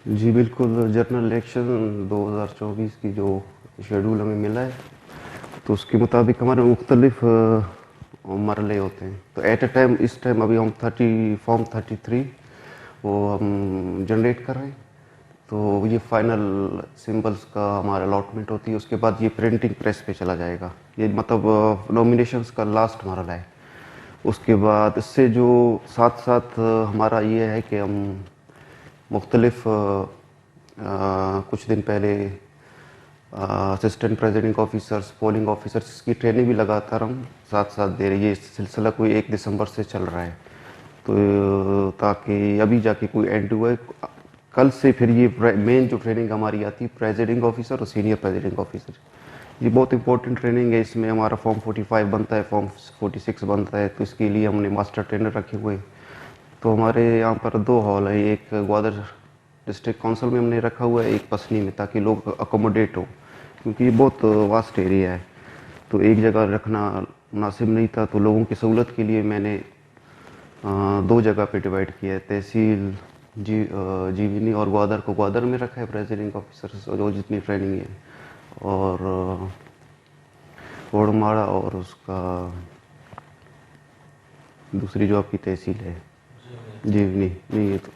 جی بالکل، general election 2024 کی جو شیڈول ہمیں ملا ہے تو اس کے مطابق ہمارے مختلف مرحلے ہوتے ہیں. تو ایٹ اے ٹائم اس ٹائم ابھی ہم فارم 33 وہ ہم جنریٹ کر رہے ہیں. تو یہ فائنل سمبلس کا ہمارا الاٹمنٹ ہوتی ہے. اس کے بعد یہ پرنٹنگ پریس پہ چلا جائے گا. یہ مطلب نومینیشنس کا لاسٹ مرحلہ ہے. اس کے بعد اس سے جو ساتھ ساتھ ہمارا یہ ہے کہ ہم مختلف کچھ دن پہلے اسسٹنٹ پریزیڈنگ آفیسرس، پولنگ آفیسرس کی ٹریننگ بھی لگاتار ہم ساتھ ساتھ دے رہے ہیں. یہ سلسلہ کوئی 1 دسمبر سے چل رہا ہے. تو تاکہ ابھی جا کے کوئی اینڈ ہوا ہے. کل سے پھر یہ مین جو ٹریننگ ہماری آتی ہے پریزیڈنگ آفیسر اور سینئر پریزیڈنگ آفیسر. یہ بہت امپورٹنٹ ٹریننگ ہے. اس میں ہمارا فارم 45 بنتا ہے، فارم 46 بنتا ہے. تو اس کے لیے ہم نے ماسٹر ٹرینر رکھے ہوئے ہیں. تو ہمارے یہاں پر 2 ہال ہیں. ایک گوادر ڈسٹرکٹ کونسل میں ہم نے رکھا ہوا ہے، ایک پسنی میں، تاکہ لوگ اکوموڈیٹ ہوں، کیونکہ یہ بہت واسٹ ایریا ہے. تو ایک جگہ رکھنا مناسب نہیں تھا. تو لوگوں کی سہولت کے لیے میں نے 2 جگہ پہ ڈیوائڈ کیا ہے. تحصیل جیونی اور گوادر کو گوادر میں رکھا ہے پریزیڈنگ آفیسر جو جتنی ٹریننگ ہے، اور اوڑماڑا اور اس کا دوسری جو آپ کی تحصیل ہے جیونی، نہیں یہ تو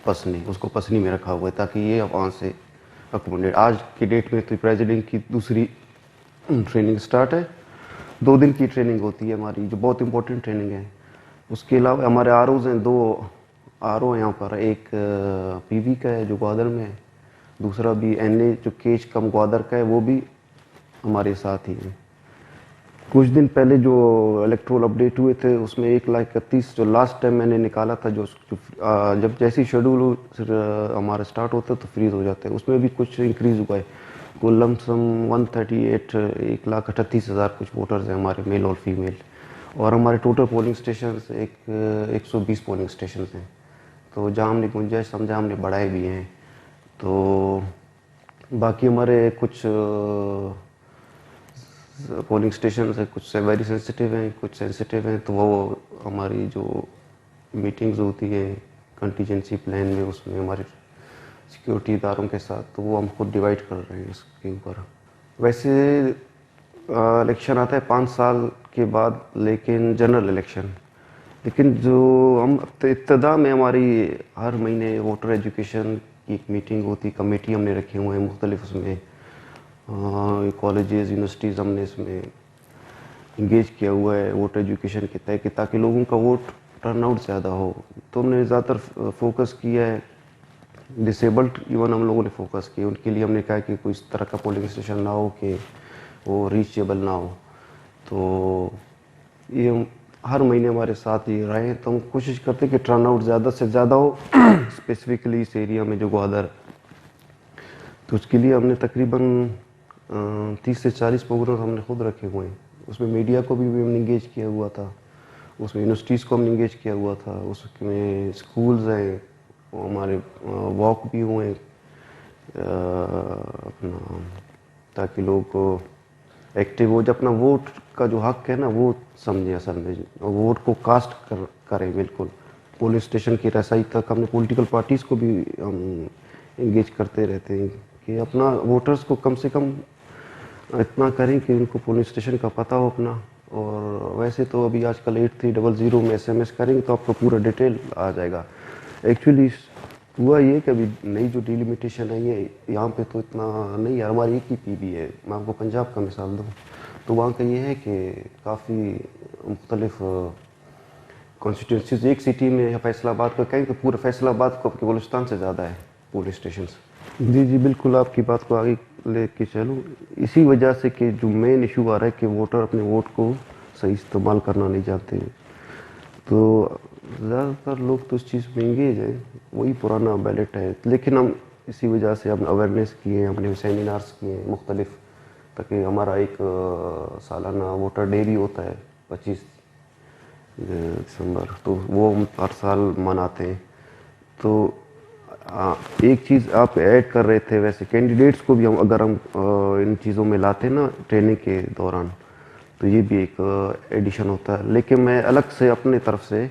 پسنی، اس کو پسنی میں رکھا ہوا ہے تاکہ یہ وہاں سے اکوموڈیٹ. آج کی ڈیٹ میں تو پریزیڈنٹ کی دوسری ٹریننگ سٹارٹ ہے. 2 دن کی ٹریننگ ہوتی ہے ہماری، جو بہت امپورٹنٹ ٹریننگ ہے. اس کے علاوہ ہمارے آر اوز ہیں، 2 آر او ہیں یہاں پر. ایک پی وی کا ہے جو گوادر میں ہے، دوسرا بھی این اے جو کیچ کم گوادر کا ہے، وہ بھی ہمارے ساتھ ہی ہیں. کچھ دن پہلے جو الیکٹرول اپڈیٹ ہوئے تھے اس میں 1,31,000 جو لاسٹ ٹائم میں نے نکالا تھا، جو جب جیسی شیڈول ہمارا اسٹارٹ ہوتا ہے تو فریز ہو جاتا ہے. اس میں بھی کچھ انکریز ہوا ہے. کل لم سم 138 1,38,000 کچھ ووٹرز ہیں ہمارے، میل اور فیمیل. اور ہمارے total polling stations 120 polling stations ہیں. تو جہاں ہم نے گنجائش سمجھا ہم نے بڑھائے بھی ہیں. تو باقی ہمارے کچھ پولنگ اسٹیشنز ہیں، کچھ ویری سینسٹیو ہیں، کچھ سینسٹیو ہیں. تو وہ ہماری جو میٹنگز ہوتی ہے کنٹیجنسی پلان میں، اس میں ہمارے سیکیورٹی اداروں کے ساتھ، تو وہ ہم خود ڈیوائڈ کر رہے ہیں اس کے اوپر. ویسے الیکشن آتا ہے 5 سال کے بعد، لیکن جنرل الیکشن. لیکن جو ہم ابتدا میں ہماری ہر مہینے ووٹر ایجوکیشن کی ایک میٹنگ ہوتی، کمیٹی ہم نے رکھے ہوئے ہیں مختلف. اس میں کالجز، یونیورسٹیز ہم نے اس میں انگیج کیا ہوا ہے ووٹر ایجوکیشن کے تحت، تاکہ لوگوں کا ووٹ ٹرن آؤٹ زیادہ ہو. تو ہم نے زیادہ تر فوکس کیا ہے ڈسیبلڈ، ایون ہم لوگوں نے فوکس کیا. ان کے لیے ہم نے کہا کہ کوئی اس طرح کا پولنگ اسٹیشن نہ ہو کہ وہ ریچیبل نہ ہو. تو یہ ہر مہینے ہمارے ساتھ یہ رہے ہیں. تو ہم کوشش کرتے کہ ٹرن آؤٹ زیادہ سے زیادہ ہو اسپیسیفکلی اس ایریا میں جو گوادر. تو اس کے لیے ہم نے تقریباً 30 سے 40 پروگرام ہم نے خود رکھے ہوئے ہیں. اس میں میڈیا کو بھی ہم نے انگیج کیا ہوا تھا، اس میں یونیورسٹیز کو ہم نے انگیج کیا ہوا تھا، اس میں اسکولز ہیں، ہمارے واک بھی ہوئے ہیں اپنا، تاکہ لوگ ایکٹیو ہو، جو اپنا ووٹ کا جو حق ہے نا وہ سمجھیں. اصل میں ووٹ کو کاسٹ کریں. بالکل پولنگ اسٹیشن کی رسائی تک ہم نے پولیٹیکل پارٹیز کو بھی ہم انگیج کرتے رہتے ہیں کہ اپنا ووٹرز کو کم سے کم اتنا کریں کہ ان کو پولنگ اسٹیشن کا پتہ ہو اپنا. اور ویسے تو ابھی آج کل 8300 میں SMS کریں گے تو آپ کو پورا ڈیٹیل آ جائے گا. ایکچولی ہوا یہ کہ ابھی نئی جو ڈیلیمیٹیشن ہے یہ یہاں پہ تو اتنا نہیں ہے. ہماری ایک ہی پی بی ہے. میں آپ کو پنجاب کا مثال دوں تو وہاں کا یہ ہے کہ کافی مختلف کانسٹیٹوئنسیز ایک سٹی میں، فیصل آباد کا کہیں تو پورے فیصل آباد کو آپ کے بلوچستان سے زیادہ ہے پولنگ اسٹیشنز. جی بالکل، آپ کی بات کو آگے لے کے چلوں. اسی وجہ سے کہ جو مین ایشو آ رہا ہے کہ ووٹر اپنے ووٹ کو صحیح استعمال کرنا نہیں چاہتے. تو زیادہ تر لوگ تو اس چیز میں انگیج ہیں، وہی پرانا بیلٹ ہے. لیکن ہم اسی وجہ سے ہم اویئرنیس کیے ہیں، ہم نے سیمینارز کیے ہیں مختلف، تاکہ ہمارا ایک سالانہ ووٹر ڈے بھی ہوتا ہے 25 دسمبر، تو وہ ہم ہر سال مناتے ہیں. تو ایک چیز آپ ایڈ کر رہے تھے، ویسے کینڈیڈیٹس کو بھی ہم اگر ہم ان چیزوں میں لاتے نا ٹریننگ کے دوران تو یہ بھی ایک ایڈیشن ہوتا ہے. لیکن میں الگ سے اپنے طرف سے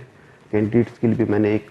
کینڈیڈیٹس کے لیے بھی میں نے ایک